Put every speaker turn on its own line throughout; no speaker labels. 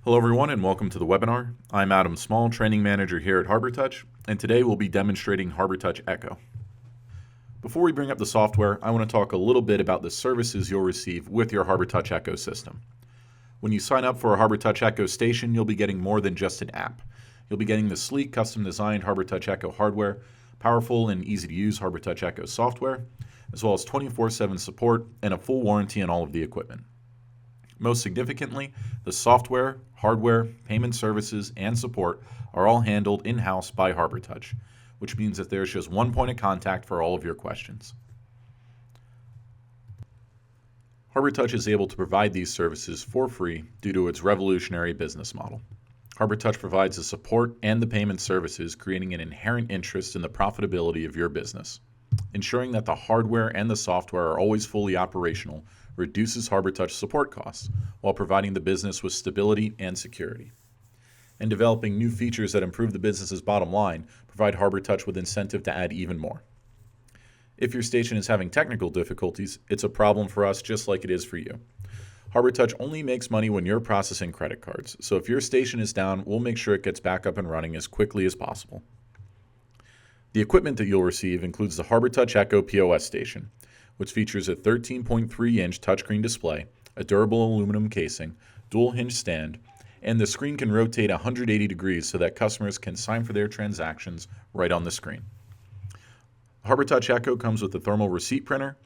Hello everyone and welcome to the webinar. I'm Adam Small, Training Manager here at Harbortouch, and today we'll be demonstrating Harbortouch Echo. Before we bring up the software, I want to talk a little bit about the services you'll receive with your Harbortouch Echo system. When you sign up for a Harbortouch Echo station, you'll be getting more than just an app. You'll be getting the sleek, custom-designed Harbortouch Echo hardware, powerful and easy-to-use Harbortouch Echo software, as well as 24/7 support and a full warranty on all of the equipment. Most significantly, the software, hardware, payment services, and support are all handled in-house by Harbortouch, which means that there's just one point of contact for all of your questions. Harbortouch is able to provide these services for free due to its revolutionary business model. Harbortouch provides the support and the payment services, creating an inherent interest in the profitability of your business. Ensuring that the hardware and the software are always fully operational reduces Harbortouch support costs while providing the business with stability and security. And developing new features that improve the business's bottom line provide Harbortouch with incentive to add even more. If your station is having technical difficulties, it's a problem for us just like it is for you. Harbortouch only makes money when you're processing credit cards, so if your station is down, we'll make sure it gets back up and running as quickly as possible. The equipment that you'll receive includes the Harbortouch Echo POS station, which features a 13.3-inch touchscreen display, a durable aluminum casing, dual hinge stand, and the screen can rotate 180 degrees so that customers can sign for their transactions right on the screen. Harbortouch Echo comes with a thermal receipt printer,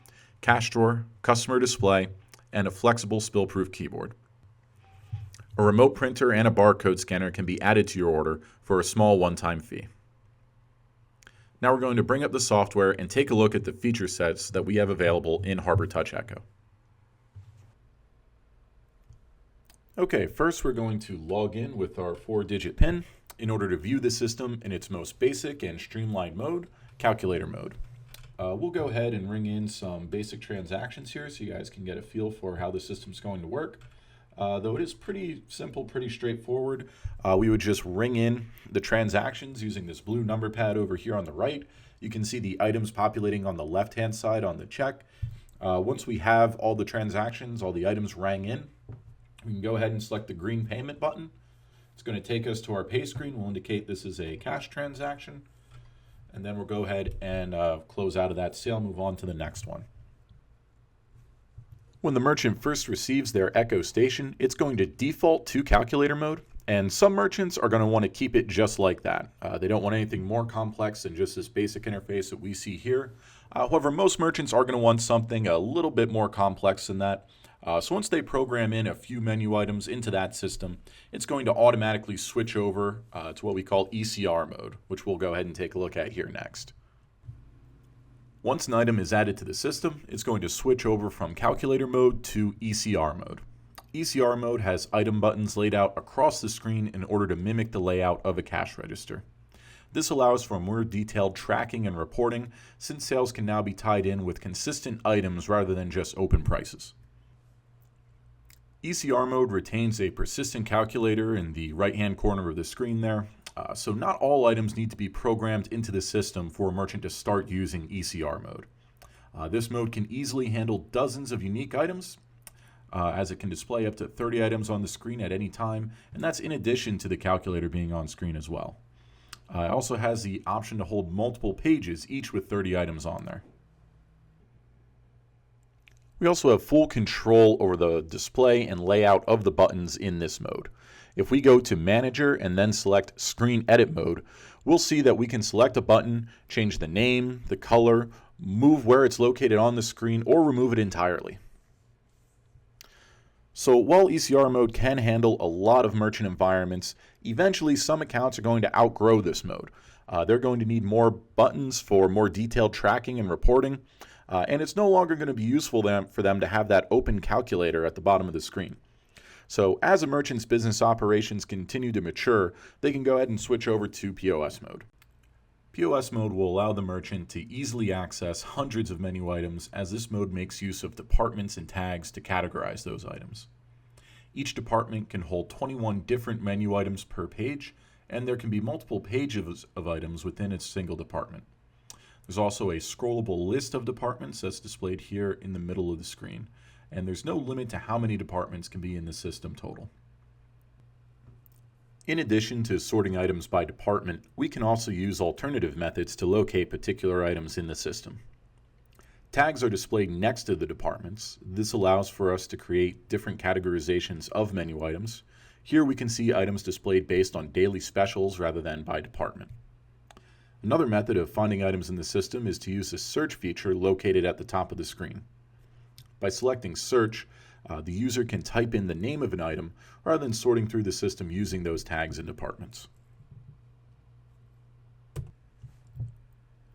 cash drawer, customer display, and a flexible spill-proof keyboard. A remote printer and a barcode scanner can be added to your order for a small one-time fee. Now we're going to bring up the software and take a look at the feature sets that we have available in Harbortouch Echo. Okay, first we're going to log in with our 4-digit PIN in order to view the system in its most basic and streamlined mode, calculator mode. We'll go ahead and ring in some basic transactions here so you guys can get a feel for how the system's going to work. Though it is pretty simple, pretty straightforward, we would just ring in the transactions using this blue number pad over here on the right. You can see the items populating on the left-hand side on the check. Once we have all the transactions, all the items rang in, we can go ahead and select the green payment button. It's going to take us to our pay screen. We'll indicate this is a cash transaction. And then we'll go ahead and close out of that sale, move on to the next one. When the merchant first receives their Echo station, it's going to default to calculator mode, and some merchants are going to want to keep it just like that. They don't want anything more complex than just this basic interface that we see here. However, most merchants are going to want something a little bit more complex than that. So once they program in a few menu items into that system, it's going to automatically switch over to what we call ECR mode, which we'll go ahead and take a look at here next. Once an item is added to the system, it's going to switch over from calculator mode to ECR mode. ECR mode has item buttons laid out across the screen in order to mimic the layout of a cash register. This allows for more detailed tracking and reporting, since sales can now be tied in with consistent items rather than just open prices. ECR mode retains a persistent calculator in the right-hand corner of the screen there. So not all items need to be programmed into the system for a merchant to start using ECR mode. This mode can easily handle dozens of unique items, as it can display up to 30 items on the screen at any time, and that's in addition to the calculator being on screen as well. It also has the option to hold multiple pages, each with 30 items on there. We also have full control over the display and layout of the buttons in this mode. If we go to Manager and then select Screen Edit Mode, we'll see that we can select a button, change the name, the color, move where it's located on the screen, or remove it entirely. So while ECR mode can handle a lot of merchant environments, eventually some accounts are going to outgrow this mode. They're going to need more buttons for more detailed tracking and reporting, and it's no longer going to be useful for them to have that open calculator at the bottom of the screen. So as a merchant's business operations continue to mature, they can go ahead and switch over to POS mode. POS mode will allow the merchant to easily access hundreds of menu items, as this mode makes use of departments and tags to categorize those items. Each department can hold 21 different menu items per page, and there can be multiple pages of items within a single department. There's also a scrollable list of departments that's displayed here in the middle of the screen, and there's no limit to how many departments can be in the system total. In addition to sorting items by department, we can also use alternative methods to locate particular items in the system. Tags are displayed next to the departments. This allows for us to create different categorizations of menu items. Here we can see items displayed based on daily specials rather than by department. Another method of finding items in the system is to use the search feature located at the top of the screen. By selecting search, the user can type in the name of an item rather than sorting through the system using those tags and departments.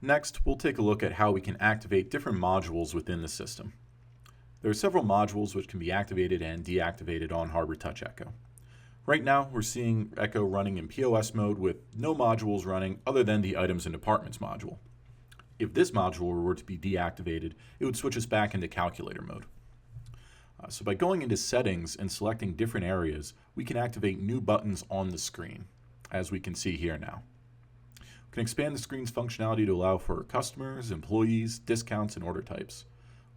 Next, we'll take a look at how we can activate different modules within the system. There are several modules which can be activated and deactivated on Harbortouch Echo. Right now, we're seeing Echo running in POS mode with no modules running other than the Items and Departments module. If this module were to be deactivated, it would switch us back into calculator mode. So by going into settings and selecting different areas, we can activate new buttons on the screen, as we can see here now. We can expand the screen's functionality to allow for customers, employees, discounts, and order types.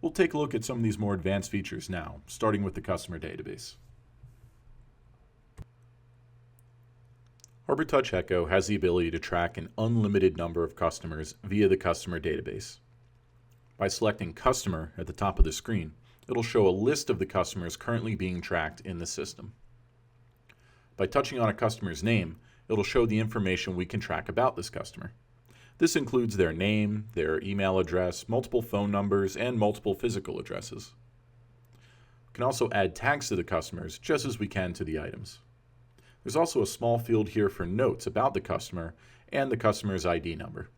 We'll take a look at some of these more advanced features now, starting with the customer database. Harbortouch Echo has the ability to track an unlimited number of customers via the customer database. By selecting Customer at the top of the screen, it'll show a list of the customers currently being tracked in the system. By touching on a customer's name, it'll show the information we can track about this customer. This includes their name, their email address, multiple phone numbers, and multiple physical addresses. We can also add tags to the customers just as we can to the items. There's also a small field here for notes about the customer and the customer's ID number.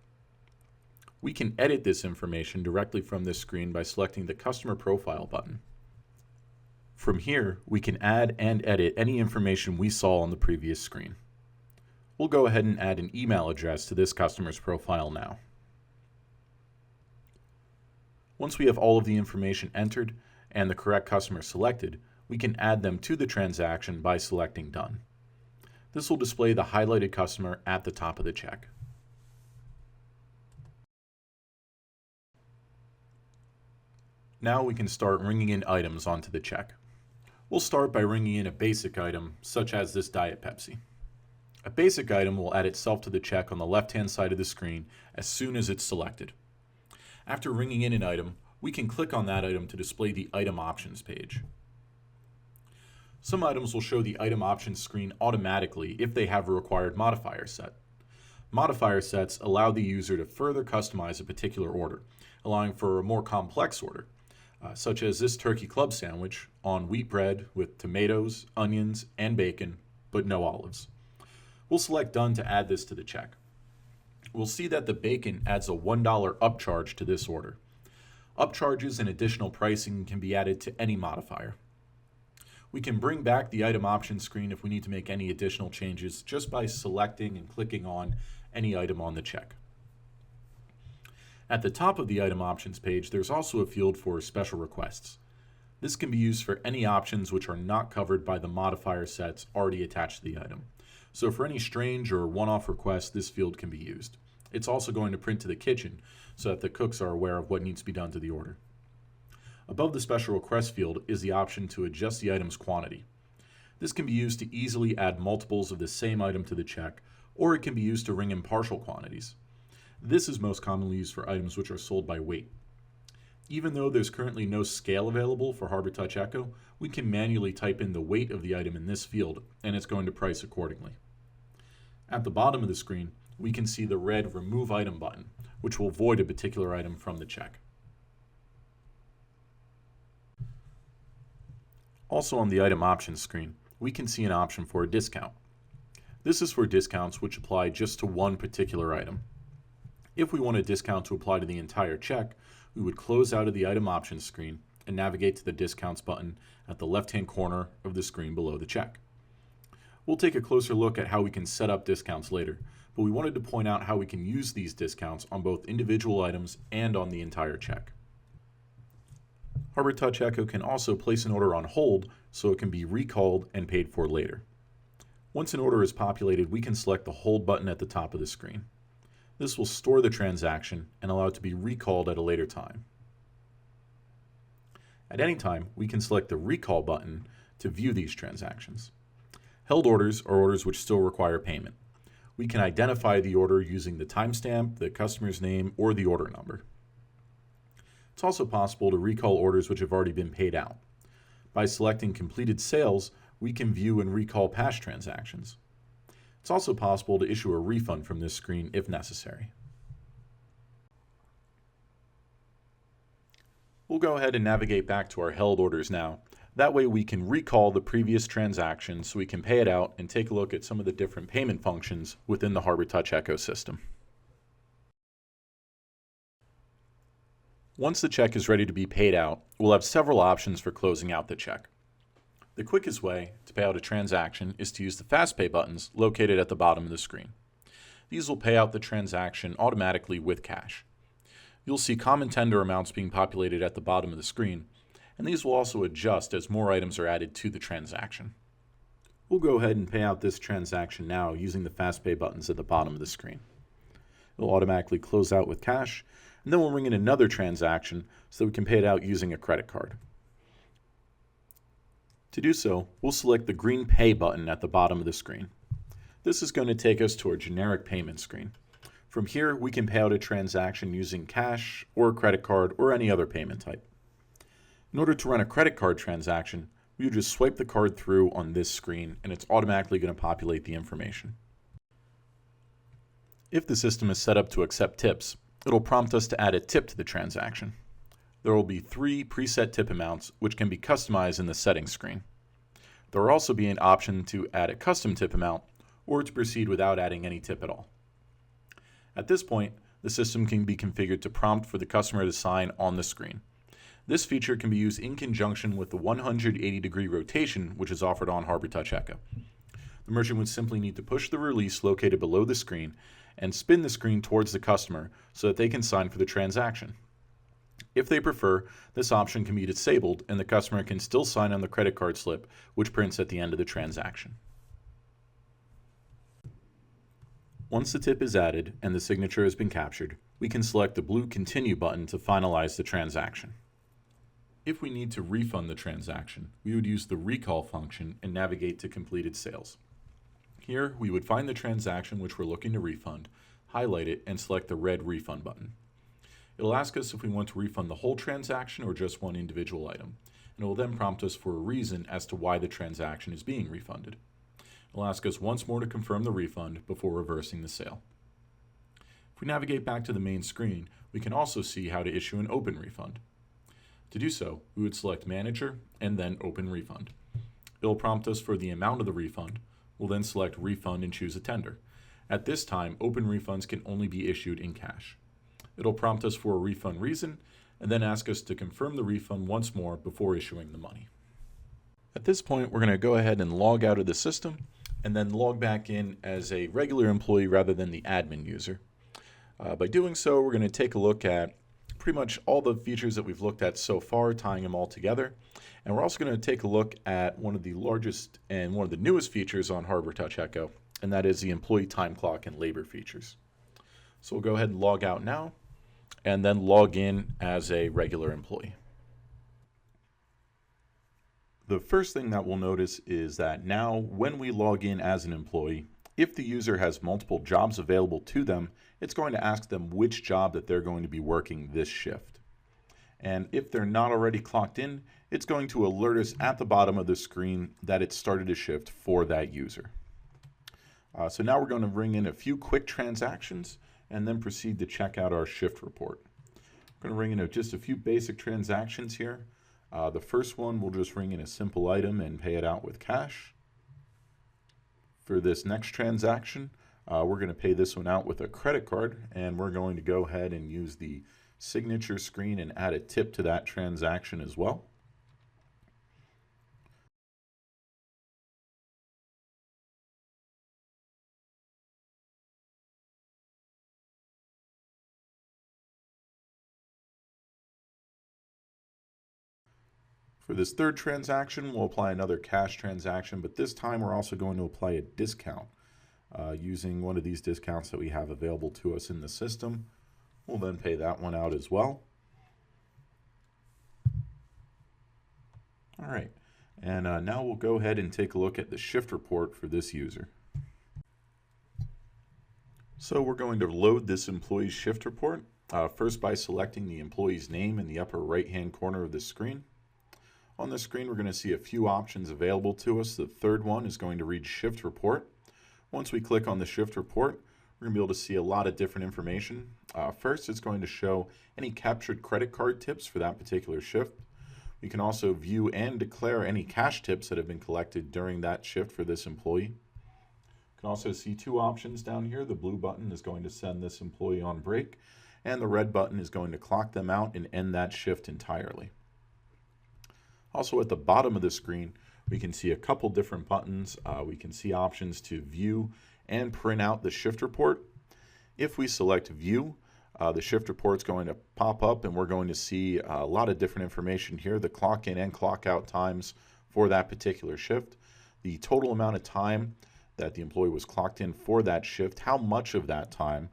We can edit this information directly from this screen by selecting the Customer Profile button. From here, we can add and edit any information we saw on the previous screen. We'll go ahead and add an email address to this customer's profile now. Once we have all of the information entered and the correct customer selected, we can add them to the transaction by selecting Done. This will display the highlighted customer at the top of the check. Now we can start ringing in items onto the check. We'll start by ringing in a basic item, such as this Diet Pepsi. A basic item will add itself to the check on the left-hand side of the screen as soon as it's selected. After ringing in an item, we can click on that item to display the Item Options page. Some items will show the Item Options screen automatically if they have a required modifier set. Modifier sets allow the user to further customize a particular order, allowing for a more complex order, such as this turkey club sandwich on wheat bread with tomatoes, onions, and bacon, but no olives. We'll select Done to add this to the check. We'll see that the bacon adds a $1 upcharge to this order. Upcharges and additional pricing can be added to any modifier. We can bring back the Item Options screen if we need to make any additional changes just by selecting and clicking on any item on the check. At the top of the Item Options page, there's also a field for Special Requests. This can be used for any options which are not covered by the modifier sets already attached to the item. So for any strange or one-off requests, this field can be used. It's also going to print to the kitchen so that the cooks are aware of what needs to be done to the order. Above the Special Request field is the option to adjust the item's quantity. This can be used to easily add multiples of the same item to the check, or it can be used to ring in partial quantities. This is most commonly used for items which are sold by weight. Even though there's currently no scale available for Harbortouch Echo, we can manually type in the weight of the item in this field, and it's going to price accordingly. At the bottom of the screen, we can see the red Remove Item button, which will void a particular item from the check. Also on the Item Options screen, we can see an option for a discount. This is for discounts which apply just to one particular item. If we want a discount to apply to the entire check, we would close out of the Item Options screen and navigate to the Discounts button at the left-hand corner of the screen below the check. We'll take a closer look at how we can set up discounts later, but we wanted to point out how we can use these discounts on both individual items and on the entire check. Harbortouch Echo can also place an order on hold so it can be recalled and paid for later. Once an order is populated, we can select the Hold button at the top of the screen. This will store the transaction and allow it to be recalled at a later time. At any time, we can select the Recall button to view these transactions. Held orders are orders which still require payment. We can identify the order using the timestamp, the customer's name, or the order number. It's also possible to recall orders which have already been paid out. By selecting completed sales, we can view and recall past transactions. It's also possible to issue a refund from this screen if necessary. We'll go ahead and navigate back to our held orders now. That way we can recall the previous transaction so we can pay it out and take a look at some of the different payment functions within the Harbortouch ecosystem. Once the check is ready to be paid out, we'll have several options for closing out the check. The quickest way to pay out a transaction is to use the Fast Pay buttons located at the bottom of the screen. These will pay out the transaction automatically with cash. You'll see common tender amounts being populated at the bottom of the screen, and these will also adjust as more items are added to the transaction. We'll go ahead and pay out this transaction now using the Fast Pay buttons at the bottom of the screen. It'll automatically close out with cash, and then we'll ring in another transaction so that we can pay it out using a credit card. To do so, we'll select the green Pay button at the bottom of the screen. This is going to take us to our generic payment screen. From here, we can pay out a transaction using cash or a credit card or any other payment type. In order to run a credit card transaction, we would just swipe the card through on this screen and it's automatically going to populate the information. If the system is set up to accept tips, it'll prompt us to add a tip to the transaction. There will be 3 preset tip amounts which can be customized in the settings screen. There will also be an option to add a custom tip amount or to proceed without adding any tip at all. At this point, the system can be configured to prompt for the customer to sign on the screen. This feature can be used in conjunction with the 180-degree rotation which is offered on Harbortouch Echo. The merchant would simply need to push the release located below the screen and spin the screen towards the customer so that they can sign for the transaction. If they prefer, this option can be disabled and the customer can still sign on the credit card slip, which prints at the end of the transaction. Once the tip is added and the signature has been captured, we can select the blue Continue button to finalize the transaction. If we need to refund the transaction, we would use the Recall function and navigate to Completed Sales. Here, we would find the transaction which we're looking to refund, highlight it, and select the red Refund button. It'll ask us if we want to refund the whole transaction or just one individual item, and it will then prompt us for a reason as to why the transaction is being refunded. It'll ask us once more to confirm the refund before reversing the sale. If we navigate back to the main screen, we can also see how to issue an open refund. To do so, we would select Manager and then Open Refund. It'll prompt us for the amount of the refund. We'll then select Refund and choose a tender. At this time, open refunds can only be issued in cash. It'll prompt us for a refund reason and then ask us to confirm the refund once more before issuing the money. At this point, we're going to go ahead and log out of the system and then log back in as a regular employee rather than the admin user. By doing so, we're going to take a look at pretty much all the features that we've looked at so far, tying them all together. And we're also going to take a look at one of the largest and one of the newest features on Harbortouch Echo, and that is the employee time clock and labor features. So we'll go ahead and log out now and then log in as a regular employee. The first thing that we'll notice is that now when we log in as an employee, if the user has multiple jobs available to them, it's going to ask them which job that they're going to be working this shift. And if they're not already clocked in, it's going to alert us at the bottom of the screen that it started a shift for that user. So now we're going to bring in a few quick transactions and then proceed to check out our shift report. We're going to bring in just a few basic transactions here. The first one, we'll just ring in a simple item and pay it out with cash. For this next transaction, we're going to pay this one out with a credit card, and we're going to go ahead and use the signature screen and add a tip to that transaction as well. For this third transaction, we'll apply another cash transaction, but this time we're also going to apply a discount using one of these discounts that we have available to us in the system. We'll then pay that one out as well. All right, And now we'll go ahead and take a look at the shift report for this user. So we're going to load this employee's shift report, first by selecting the employee's name in the upper right-hand corner of the screen. On the screen, we're going to see a few options available to us. The third one is going to read shift report. Once we click on the shift report, we're going to be able to see a lot of different information. First, it's going to show any captured credit card tips for that particular shift. We can also view and declare any cash tips that have been collected during that shift for this employee. You can also see two options down here. The blue button is going to send this employee on break, and the red button is going to clock them out and end that shift entirely. Also at the bottom of the screen, we can see a couple different buttons. We can see options to view and print out the shift report. If we select view, the shift report is going to pop up and we're going to see a lot of different information here, the clock in and clock out times for that particular shift, the total amount of time that the employee was clocked in for that shift, how much of that time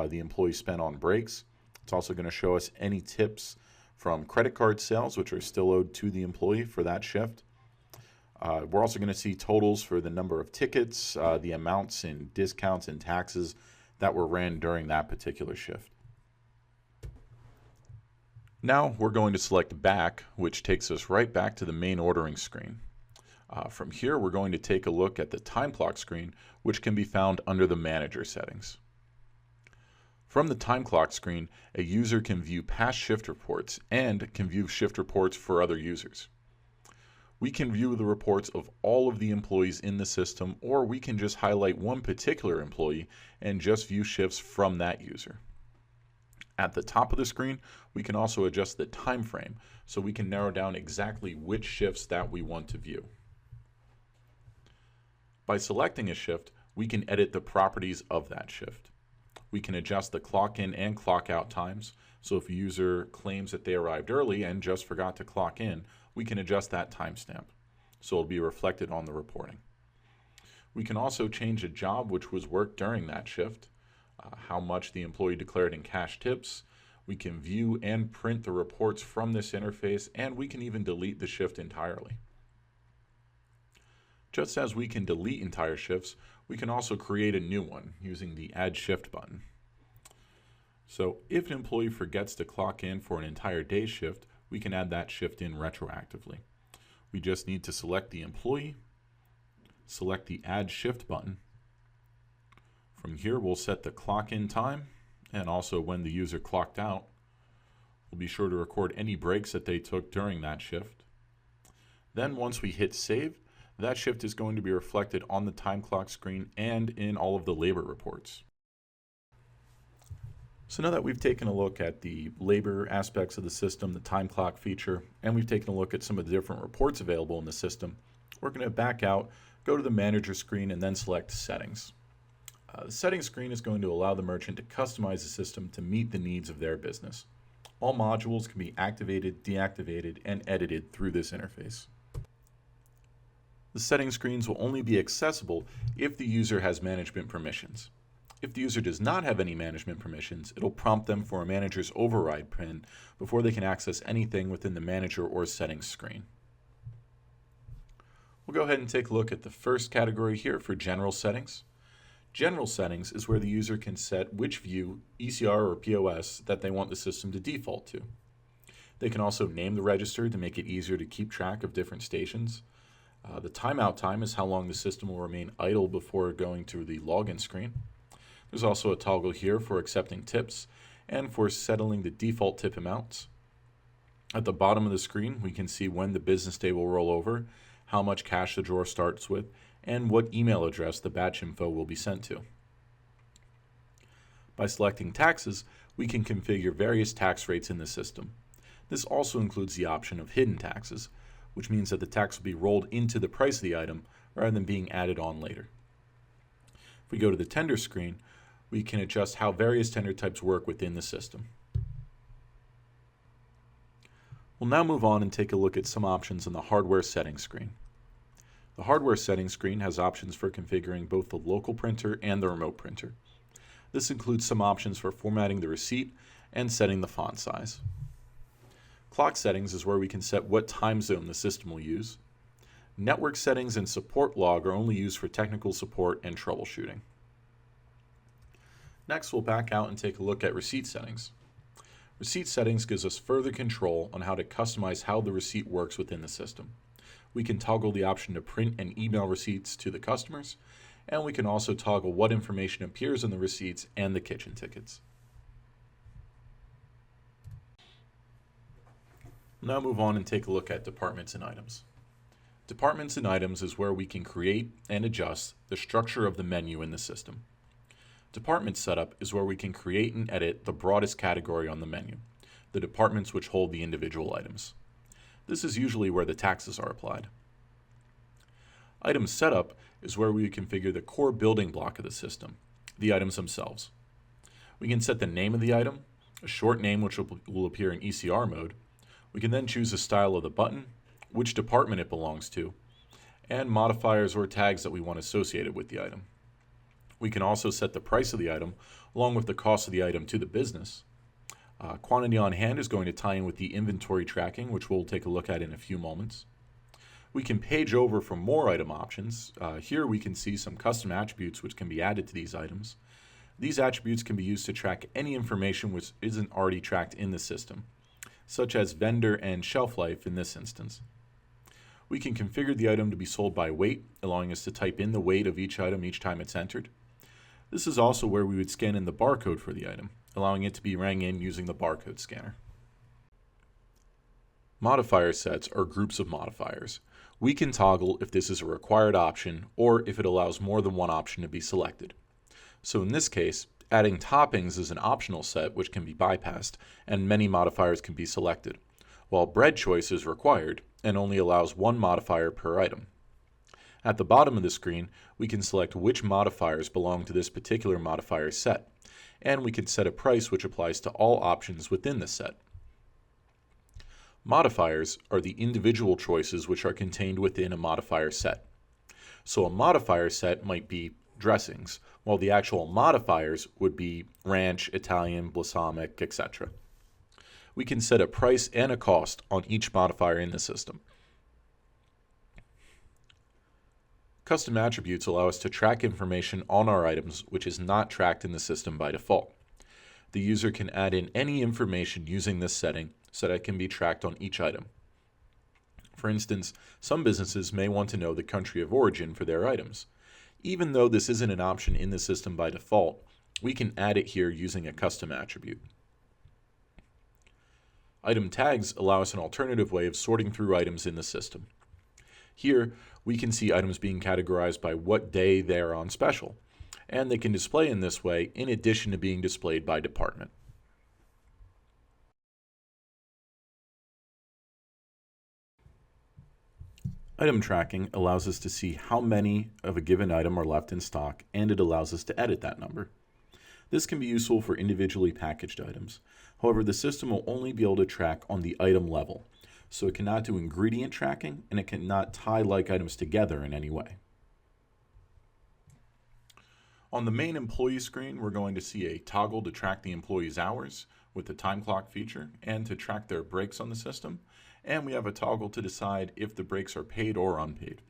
the employee spent on breaks. It's also going to show us any tips from credit card sales, which are still owed to the employee for that shift. We're also going to see totals for the number of tickets, the amounts in discounts and taxes that were ran during that particular shift. Now we're going to select back, which takes us right back to the main ordering screen. From here, we're going to take a look at the time clock screen, which can be found under the manager settings. From the time clock screen, a user can view past shift reports and can view shift reports for other users. We can view the reports of all of the employees in the system, or we can just highlight one particular employee and just view shifts from that user. At the top of the screen, we can also adjust the time frame, so we can narrow down exactly which shifts that we want to view. By selecting a shift, we can edit the properties of that shift. We can adjust the clock in and clock out times, so if a user claims that they arrived early and just forgot to clock in, we can adjust that timestamp, so it'll be reflected on the reporting. We can also change a job which was worked during that shift, how much the employee declared in cash tips. We can view and print the reports from this interface, and we can even delete the shift entirely. Just as we can delete entire shifts, we can also create a new one using the Add Shift button. So if an employee forgets to clock in for an entire day shift, we can add that shift in retroactively. We just need to select the employee, select the Add Shift button. From here, we'll set the clock in time and also when the user clocked out. We'll be sure to record any breaks that they took during that shift. Then once we hit save, that shift is going to be reflected on the time clock screen and in all of the labor reports. So now that we've taken a look at the labor aspects of the system, the time clock feature, and we've taken a look at some of the different reports available in the system, we're going to back out, go to the manager screen, and then select settings. The settings screen is going to allow the merchant to customize the system to meet the needs of their business. All modules can be activated, deactivated, and edited through this interface. The settings screens will only be accessible if the user has management permissions. If the user does not have any management permissions, it'll prompt them for a manager's override PIN before they can access anything within the manager or settings screen. We'll go ahead and take a look at the first category here for general settings. General settings is where the user can set which view, ECR or POS, that they want the system to default to. They can also name the register to make it easier to keep track of different stations. The timeout time is how long the system will remain idle before going to the login screen. There's also a toggle here for accepting tips and for settling the default tip amounts. At the bottom of the screen, we can see when the business day will roll over, how much cash the drawer starts with, and what email address the batch info will be sent to. By selecting taxes, we can configure various tax rates in the system. This also includes the option of hidden taxes, which means that the tax will be rolled into the price of the item rather than being added on later. If we go to the tender screen, we can adjust how various tender types work within the system. We'll now move on and take a look at some options on the hardware settings screen. The hardware settings screen has options for configuring both the local printer and the remote printer. This includes some options for formatting the receipt and setting the font size. Clock settings is where we can set what time zone the system will use. Network settings and support log are only used for technical support and troubleshooting. Next, we'll back out and take a look at receipt settings. Receipt settings gives us further control on how to customize how the receipt works within the system. We can toggle the option to print and email receipts to the customers, and we can also toggle what information appears in the receipts and the kitchen tickets. We'll now move on and take a look at departments and items. Departments and items is where we can create and adjust the structure of the menu in the system. Department setup is where we can create and edit the broadest category on the menu, the departments which hold the individual items. This is usually where the taxes are applied. Item setup is where we configure the core building block of the system, the items themselves. We can set the name of the item, a short name which will appear in ECR mode. We can then choose the style of the button, which department it belongs to, and modifiers or tags that we want associated with the item. We can also set the price of the item along with the cost of the item to the business. Quantity on hand is going to tie in with the inventory tracking, which we'll take a look at in a few moments. We can page over for more item options. Here we can see some custom attributes which can be added to these items. These attributes can be used to track any information which isn't already tracked in the system, such as vendor and shelf life in this instance. We can configure the item to be sold by weight, allowing us to type in the weight of each item each time it's entered. This is also where we would scan in the barcode for the item, allowing it to be rang in using the barcode scanner. Modifier sets are groups of modifiers. We can toggle if this is a required option or if it allows more than one option to be selected. So in this case, adding toppings is an optional set which can be bypassed and many modifiers can be selected, while bread choice is required and only allows one modifier per item. At the bottom of the screen, we can select which modifiers belong to this particular modifier set, and we can set a price which applies to all options within the set. Modifiers are the individual choices which are contained within a modifier set. So a modifier set might be dressings, while the actual modifiers would be ranch, Italian, balsamic, etc. We can set a price and a cost on each modifier in the system. Custom attributes allow us to track information on our items which is not tracked in the system by default. The user can add in any information using this setting so that it can be tracked on each item. For instance, some businesses may want to know the country of origin for their items. Even though this isn't an option in the system by default, we can add it here using a custom attribute. Item tags allow us an alternative way of sorting through items in the system. Here, we can see items being categorized by what day they are on special, and they can display in this way in addition to being displayed by department. Item tracking allows us to see how many of a given item are left in stock, and it allows us to edit that number. This can be useful for individually packaged items. However, the system will only be able to track on the item level, so it cannot do ingredient tracking and it cannot tie like items together in any way. On the main employee screen, we're going to see a toggle to track the employee's hours with the time clock feature and to track their breaks on the system, and we have a toggle to decide if the breaks are paid or unpaid.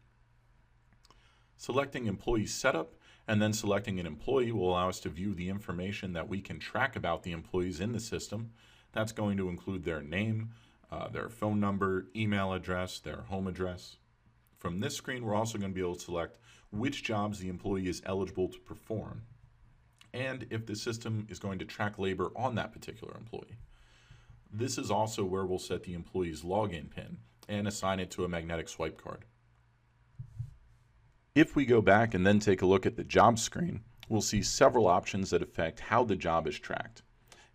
Selecting employee setup and then selecting an employee will allow us to view the information that we can track about the employees in the system. That's going to include their name, their phone number, email address, their home address. From this screen, we're also going to be able to select which jobs the employee is eligible to perform, and if the system is going to track labor on that particular employee. This is also where we'll set the employee's login PIN and assign it to a magnetic swipe card. If we go back and then take a look at the job screen, we'll see several options that affect how the job is tracked.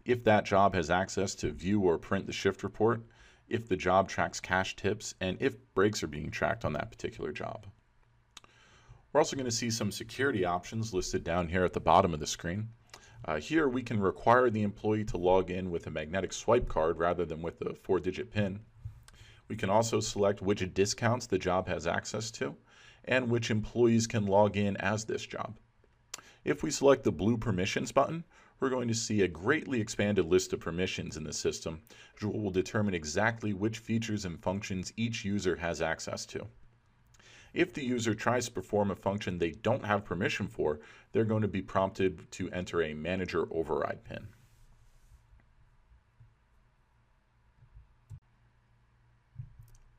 If that job has access to view or print the shift report, if the job tracks cash tips, and if breaks are being tracked on that particular job. We're also going to see some security options listed down here at the bottom of the screen. Here we can require the employee to log in with a magnetic swipe card rather than with a 4-digit PIN. We can also select which discounts the job has access to and which employees can log in as this job. If we select the blue permissions button, we're going to see a greatly expanded list of permissions in the system, which will determine exactly which features and functions each user has access to. If the user tries to perform a function they don't have permission for, they're going to be prompted to enter a manager override PIN.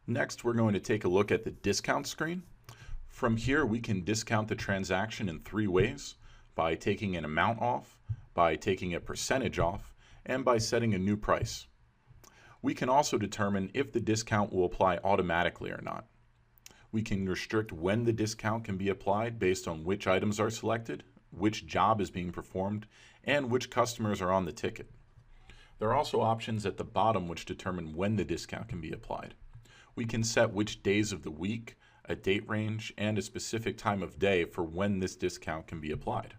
Next, we're going to take a look at the discount screen. From here, we can discount the transaction in 3 ways: by taking an amount off, by taking a percentage off, and by setting a new price. We can also determine if the discount will apply automatically or not. We can restrict when the discount can be applied based on which items are selected, which job is being performed, and which customers are on the ticket. There are also options at the bottom which determine when the discount can be applied. We can set which days of the week, a date range, and a specific time of day for when this discount can be applied.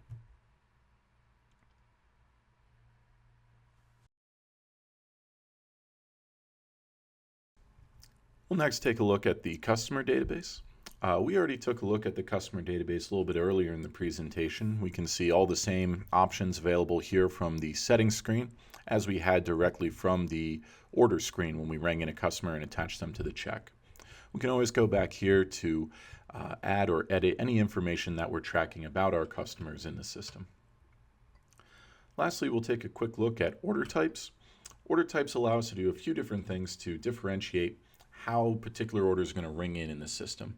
We'll next take a look at the customer database. We already took a look at the customer database a little bit earlier in the presentation. We can see all the same options available here from the settings screen as we had directly from the order screen when we rang in a customer and attached them to the check. We can always go back here to add or edit any information that we're tracking about our customers in the system. Lastly, we'll take a quick look at order types. Order types allow us to do a few different things to differentiate how a particular order is going to ring in the system.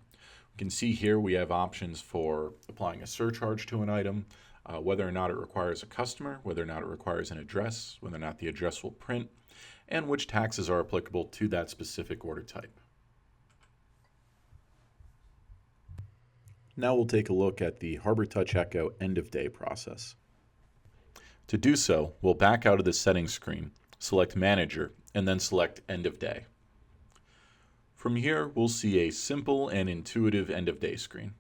We can see here we have options for applying a surcharge to an item, whether or not it requires a customer, whether or not it requires an address, whether or not the address will print, and which taxes are applicable to that specific order type. Now we'll take a look at the Harbortouch Echo end of day process. To do so, we'll back out of the settings screen, select Manager, and then select End of Day. From here, we'll see a simple and intuitive end of day screen.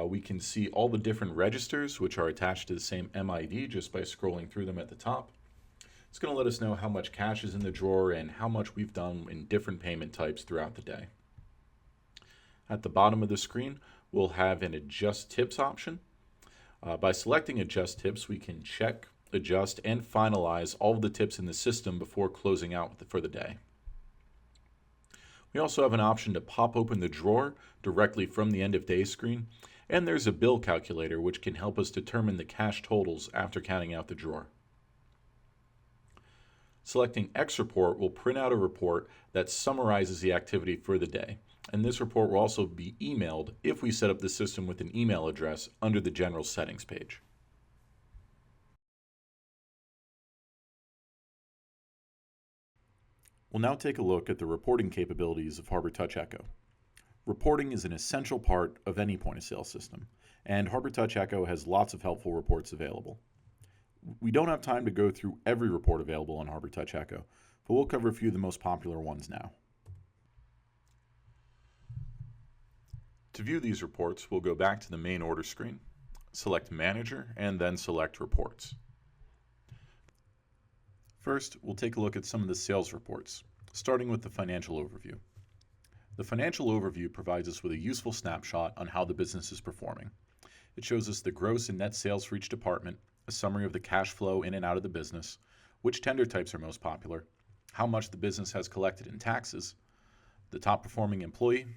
We can see all the different registers which are attached to the same MID just by scrolling through them at the top. It's going to let us know how much cash is in the drawer and how much we've done in different payment types throughout the day. At the bottom of the screen, we'll have an Adjust Tips option. By selecting Adjust Tips, we can check, adjust, and finalize all of the tips in the system before closing out for the day. We also have an option to pop open the drawer directly from the end of day screen, and there's a bill calculator which can help us determine the cash totals after counting out the drawer. Selecting X Report will print out a report that summarizes the activity for the day, and this report will also be emailed if we set up the system with an email address under the General Settings page. We'll now take a look at the reporting capabilities of Harbortouch Echo. Reporting is an essential part of any point-of-sale system, and Harbortouch Echo has lots of helpful reports available. We don't have time to go through every report available on Harbortouch Echo, but we'll cover a few of the most popular ones now. To view these reports, we'll go back to the main order screen, select Manager, and then select Reports. First, we'll take a look at some of the sales reports, starting with the financial overview. The financial overview provides us with a useful snapshot on how the business is performing. It shows us the gross and net sales for each department, a summary of the cash flow in and out of the business, which tender types are most popular, how much the business has collected in taxes, the top performing employee,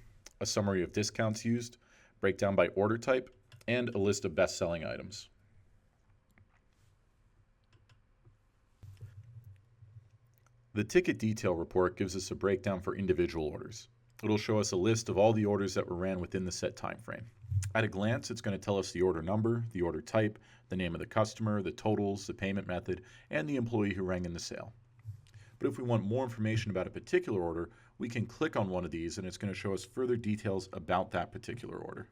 a summary of discounts used, breakdown by order type, and a list of best-selling items. The ticket detail report gives us a breakdown for individual orders. It'll show us a list of all the orders that were ran within the set time frame. At a glance, it's going to tell us the order number, the order type, the name of the customer, the totals, the payment method, and the employee who rang in the sale. But if we want more information about a particular order, we can click on one of these and it's going to show us further details about that particular order.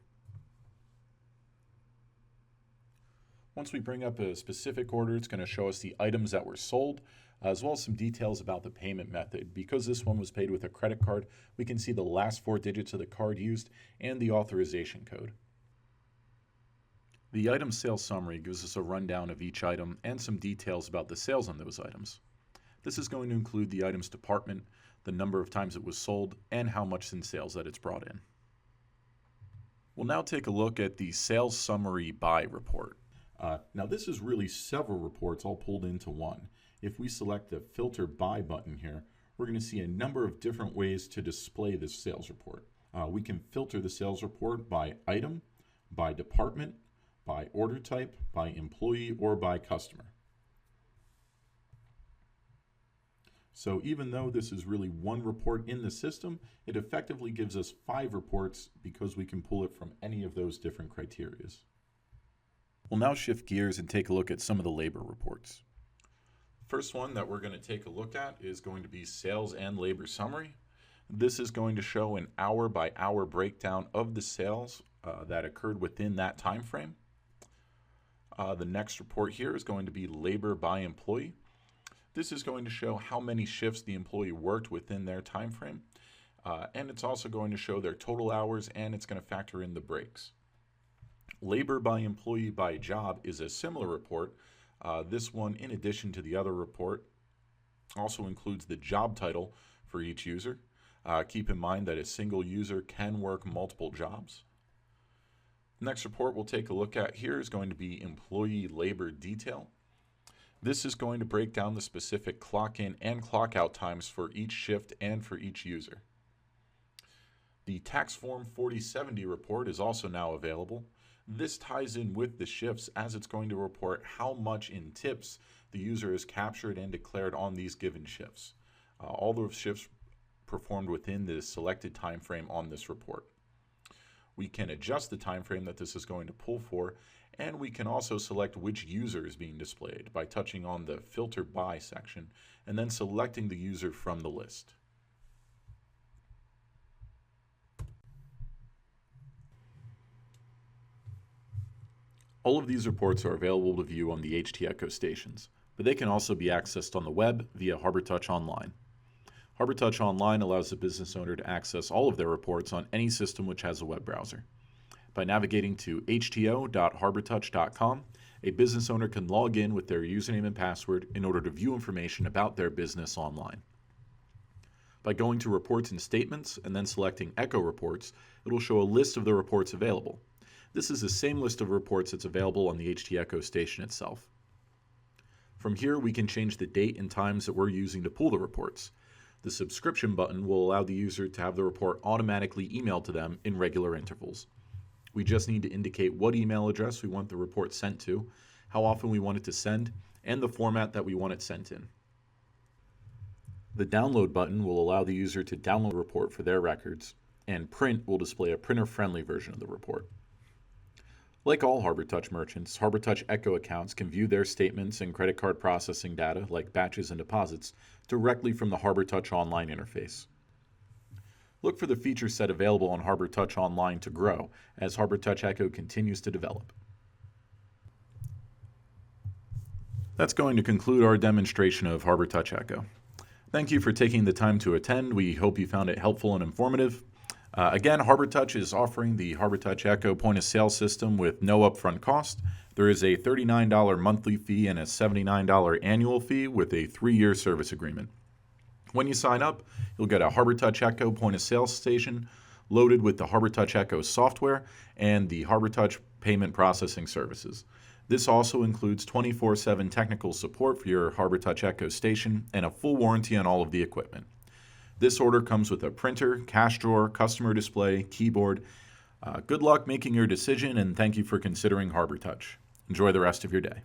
Once we bring up a specific order, it's going to show us the items that were sold, as well as some details about the payment method. Because this one was paid with a credit card, we can see the last 4 digits of the card used and the authorization code. The item sales summary gives us a rundown of each item and some details about the sales on those items. This is going to include the item's department, the number of times it was sold, and how much in sales that it's brought in. We'll now take a look at the sales summary by report. Now this is really several reports all pulled into one. If we select the Filter By button here, we're going to see a number of different ways to display this sales report. We can filter the sales report by item, by department, by order type, by employee, or by customer. So even though this is really one report in the system, it effectively gives us 5 reports because we can pull it from any of those different criteria. We'll now shift gears and take a look at some of the labor reports. First one that we're going to take a look at is going to be sales and labor summary. This is going to show an hour-by-hour breakdown of the sales that occurred within that time frame. The next report here is going to be labor by employee. This is going to show how many shifts the employee worked within their time frame, and it's also going to show their total hours, and it's going to factor in the breaks. Labor by employee by job is a similar report. This one, in addition to the other report, also includes the job title for each user. Keep in mind that a single user can work multiple jobs. The next report we'll take a look at here is going to be employee labor detail. This is going to break down the specific clock in and clock out times for each shift and for each user. The Tax Form 4070 report is also now available. This ties in with the shifts as it's going to report how much in tips the user has captured and declared on these given shifts. All those shifts performed within the selected time frame on this report. We can adjust the time frame that this is going to pull for, and we can also select which user is being displayed by touching on the Filter By section and then selecting the user from the list. All of these reports are available to view on the HT Echo stations, but they can also be accessed on the web via Harbortouch Online. Harbortouch Online allows the business owner to access all of their reports on any system which has a web browser. By navigating to hto.harbortouch.com, a business owner can log in with their username and password in order to view information about their business online. By going to Reports and Statements and then selecting Echo Reports, it will show a list of the reports available. This is the same list of reports that's available on the HT Echo station itself. From here, we can change the date and times that we're using to pull the reports. The subscription button will allow the user to have the report automatically emailed to them in regular intervals. We just need to indicate what email address we want the report sent to, how often we want it to send, and the format that we want it sent in. The download button will allow the user to download the report for their records, and print will display a printer-friendly version of the report. Like all Harbortouch merchants, Harbortouch Echo accounts can view their statements and credit card processing data, like batches and deposits, directly from the Harbortouch Online interface. Look for the feature set available on Harbortouch Online to grow as Harbortouch Echo continues to develop. That's going to conclude our demonstration of Harbortouch Echo. Thank you for taking the time to attend. We hope you found it helpful and informative. Again, Harbortouch is offering the Harbortouch Echo point of sale system with no upfront cost. There is a $39 monthly fee and a $79 annual fee with a 3-year service agreement. When you sign up, you'll get a Harbortouch Echo point of sale station loaded with the Harbortouch Echo software and the Harbortouch payment processing services. This also includes 24/7 technical support for your Harbortouch Echo station and a full warranty on all of the equipment. This order comes with a printer, cash drawer, customer display, keyboard. Good luck making your decision, and thank you for considering Harbortouch. Enjoy the rest of your day.